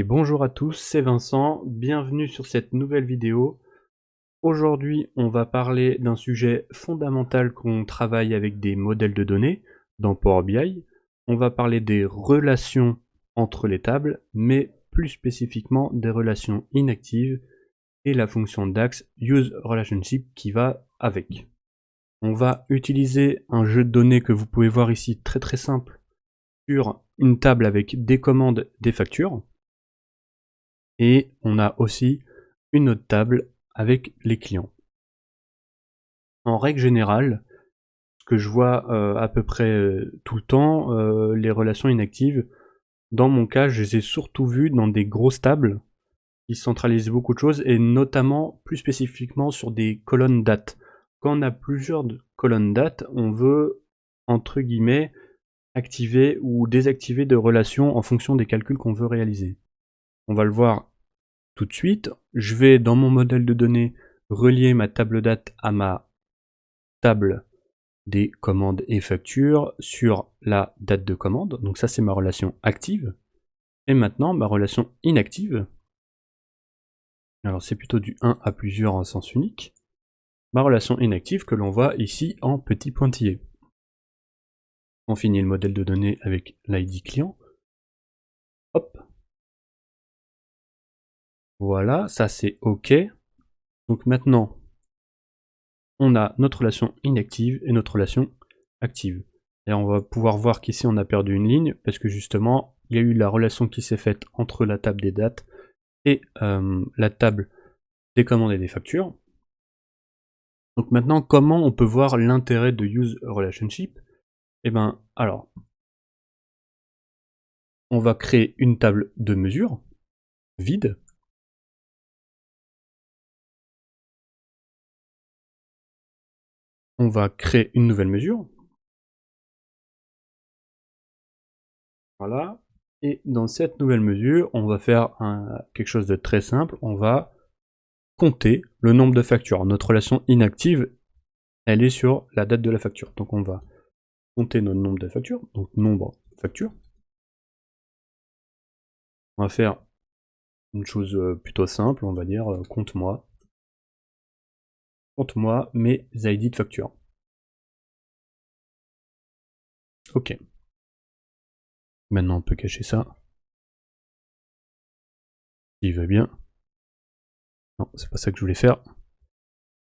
Et bonjour à tous, c'est Vincent, bienvenue sur cette nouvelle vidéo. Aujourd'hui, on va parler d'un sujet fondamental qu'on travaille avec des modèles de données dans Power BI. On va parler des relations entre les tables, mais plus spécifiquement des relations inactives et la fonction DAX useRelationship qui va avec. On va utiliser un jeu de données que vous pouvez voir ici très simple sur une table avec des commandes, des factures. Et on a aussi une autre table avec les clients. En règle générale, ce que je vois à peu près tout le temps, les relations inactives, dans mon cas, je les ai surtout vues dans des grosses tables qui centralisent beaucoup de choses, et notamment, plus spécifiquement, sur des colonnes dates. Quand on a plusieurs colonnes dates, on veut, entre guillemets, activer ou désactiver des relations en fonction des calculs qu'on veut réaliser. On va le voir tout de suite. Je vais, dans mon modèle de données, relier ma table date à ma table des commandes et factures sur la date de commande. Donc ça, c'est ma relation active. Et maintenant, ma relation inactive. Alors c'est plutôt du 1 à plusieurs en sens unique. Ma relation inactive que l'on voit ici en petit pointillé. On finit le modèle de données avec l'ID client. Hop. Voilà, ça c'est OK. Donc maintenant, on a notre relation inactive et notre relation active. Et on va pouvoir voir qu'ici on a perdu une ligne, parce que justement, il y a eu la relation qui s'est faite entre la table des dates et la table des commandes et des factures. Donc maintenant, comment on peut voir l'intérêt de useRelationship? Eh ben, alors, on va créer une table de mesure vide. On va créer une nouvelle mesure. Voilà. Et dans cette nouvelle mesure, on va faire quelque chose de très simple. On va compter le nombre de factures. Notre relation inactive, elle est sur la date de la facture. Donc on va compter notre nombre de factures. Donc nombre factures. On va faire une chose plutôt simple. On va dire compte-moi mes ID de factures. Ok. Maintenant on peut cacher ça. Il va bien. Non, c'est pas ça que je voulais faire.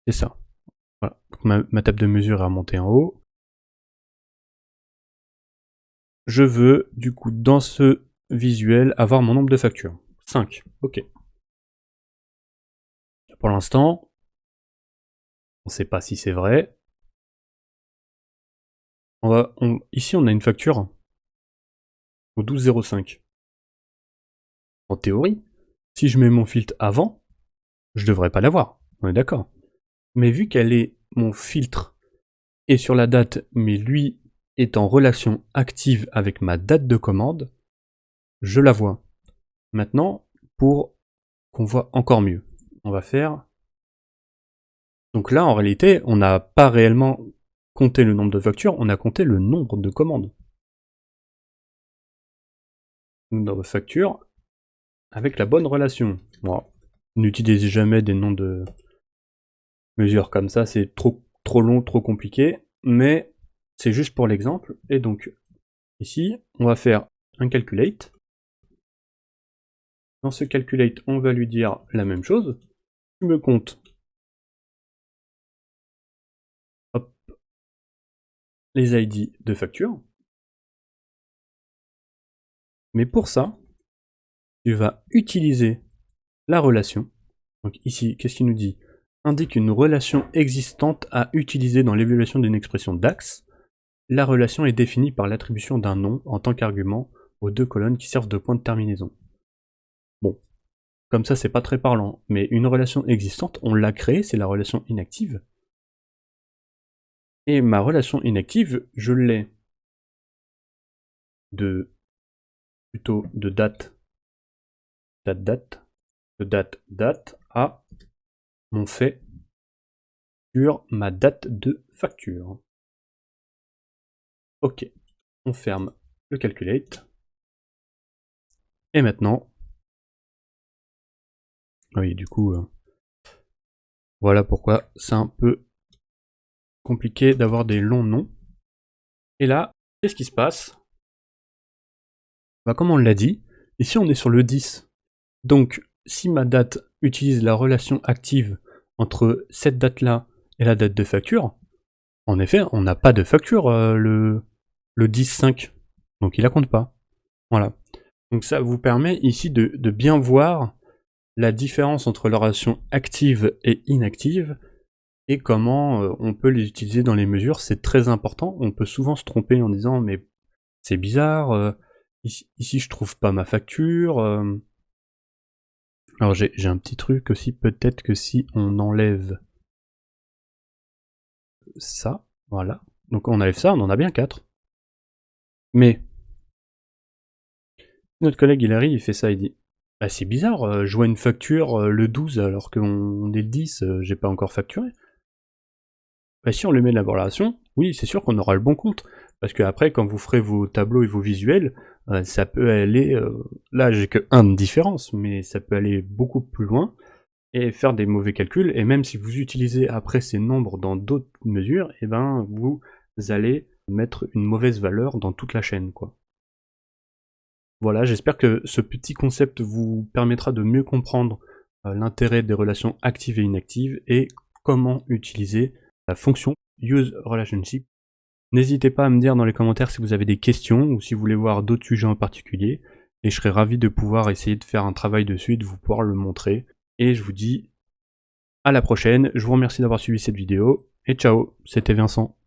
C'est ça. Voilà. Donc ma table de mesure est remontée en haut. Je veux, du coup, dans ce visuel, avoir mon nombre de factures. 5. Ok. Pour l'instant, on ne sait pas si c'est vrai. Ici, on a une facture au 12,05. En théorie, si je mets mon filtre avant, je devrais pas l'avoir. On est d'accord. Mais vu qu'elle est mon filtre est sur la date, mais lui est en relation active avec ma date de commande, je la vois. Maintenant, pour qu'on voit encore mieux, on va faire... Donc là, en réalité, on n'a pas réellement compté le nombre de factures, on a compté le nombre de commandes. Nombre de factures avec la bonne relation. Bon, n'utilisez jamais des noms de mesures comme ça, c'est trop long, trop compliqué, mais c'est juste pour l'exemple. Et donc, ici, on va faire un calculate. Dans ce calculate, on va lui dire la même chose. Tu me comptes hop, les ID de facture. Mais pour ça, tu vas utiliser la relation. Donc ici, qu'est-ce qu'il nous dit? Indique une relation existante à utiliser dans l'évaluation d'une expression DAX. La relation est définie par l'attribution d'un nom en tant qu'argument aux deux colonnes qui servent de point de terminaison. Bon, comme ça c'est pas très parlant, mais une relation existante, on l'a créée, c'est la relation inactive. Et ma relation inactive, je l'ai plutôt de date à mon fait sur ma date de facture. Ok, on ferme le calculate. Et maintenant, Oui, du coup, voilà pourquoi c'est un peu compliqué d'avoir des longs noms. Et là, qu'est-ce qui se passe? Bah, comme on l'a dit, ici on est sur le 10. Donc, si ma date utilise la relation active entre cette date-là et la date de facture, en effet, on n'a pas de facture le 10-5. Donc il la compte pas. Voilà. Donc ça vous permet ici de bien voir la différence entre la relation active et inactive et comment on peut les utiliser dans les mesures. C'est très important. On peut souvent se tromper en disant mais c'est bizarre, ici je trouve pas ma facture. Alors j'ai un petit truc aussi, peut-être que si on enlève ça, voilà. Donc on enlève ça, on en a bien 4. Mais notre collègue il arrive, il fait ça, il dit bah c'est bizarre, je vois une facture le 12 alors qu'on est le 10, j'ai pas encore facturé. Bah si on le met de la relation, oui c'est sûr qu'on aura le bon compte. Parce que après quand vous ferez vos tableaux et vos visuels, ça peut aller, là j'ai que 1 de différence, mais ça peut aller beaucoup plus loin et faire des mauvais calculs, et même si vous utilisez après ces nombres dans d'autres mesures, et ben vous allez mettre une mauvaise valeur dans toute la chaîne, quoi. Voilà, j'espère que ce petit concept vous permettra de mieux comprendre l'intérêt des relations actives et inactives et comment utiliser la fonction useRelationship. N'hésitez pas à me dire dans les commentaires si vous avez des questions ou si vous voulez voir d'autres sujets en particulier, et je serai ravi de pouvoir essayer de faire un travail dessus et de vous pouvoir le montrer. Et je vous dis à la prochaine, je vous remercie d'avoir suivi cette vidéo, et ciao, c'était Vincent.